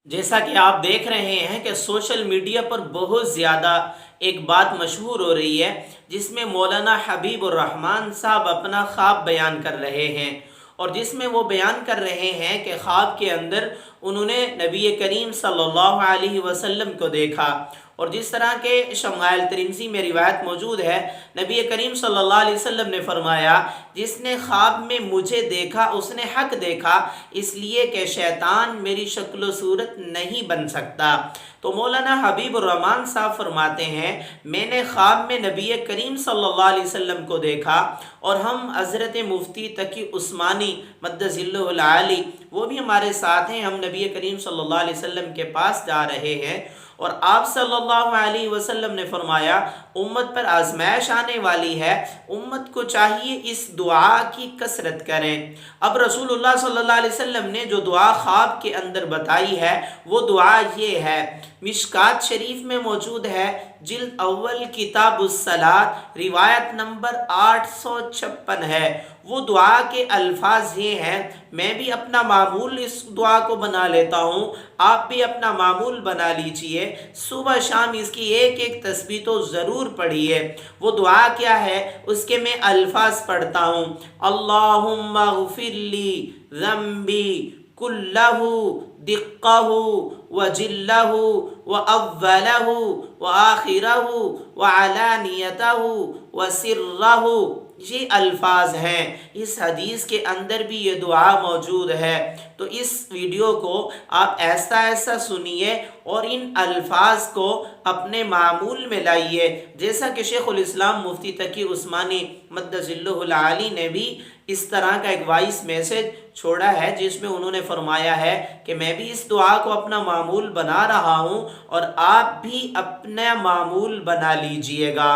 جیسا کہ آپ دیکھ رہے ہیں کہ سوشل میڈیا پر بہت زیادہ ایک بات مشہور ہو رہی ہے، جس میں مولانا حبیب الرحمن صاحب اپنا خواب بیان کر رہے ہیں، اور جس میں وہ بیان کر رہے ہیں کہ خواب کے اندر انہوں نے نبی کریم صلی اللہ علیہ وسلم کو دیکھا، اور جس طرح کے شمائل ترمذی میں روایت موجود ہے، نبی کریم صلی اللہ علیہ وسلم نے فرمایا، جس نے خواب میں مجھے دیکھا اس نے حق دیکھا، اس لیے کہ شیطان میری شکل و صورت نہیں بن سکتا۔ تو مولانا حبیب الرحمن صاحب فرماتے ہیں، میں نے خواب میں نبی کریم صلی اللہ علیہ وسلم کو دیکھا، اور ہم حضرت مفتی تقی عثمانی مدظ اللہ العالی وہ بھی ہمارے ساتھ ہیں، ہم نبی کریم صلی اللہ علیہ وسلم کے پاس جا رہے ہیں، اور آپ صلی اللہ علیہ وسلم نے فرمایا، امت پر آزمائش آنے والی ہے، امت کو چاہیے اس دعا کی کثرت کریں۔ اب رسول اللہ صلی اللہ علیہ وسلم نے جو دعا خواب کے اندر بتائی ہے، وہ دعا یہ ہے، مشکات شریف میں موجود ہے، جلد اول کتاب الصلاۃ، روایت نمبر 856 ہے۔ وہ دعا کے الفاظ یہ ہیں، میں بھی اپنا معمول اس دعا کو بنا لیتا ہوں، آپ بھی اپنا معمول بنا لیجئے، صبح شام اس کی ایک ایک تسبیح تو ضرور پڑھیے۔ وہ دعا کیا ہے، اس کے میں الفاظ پڑھتا ہوں، اللہم اغفر لی ذنبی کلہ دقہ وجلہ واولہ وآخرہ وعلانیتہ وسرہ۔ یہ الفاظ ہیں، اس حدیث کے اندر بھی یہ دعا موجود ہے، تو اس ویڈیو کو آپ ایسا ایسا سنیے اور ان الفاظ کو اپنے معمول میں لائیے، جیسا کہ شیخ الاسلام مفتی تقی عثمانی مدظ اللہ العالی نے بھی اس طرح کا ایک وائس میسج چھوڑا ہے، جس میں انہوں نے فرمایا ہے کہ میں بھی اس دعا کو اپنا معمول بنا رہا ہوں، اور آپ بھی اپنا معمول بنا لیجئے گا۔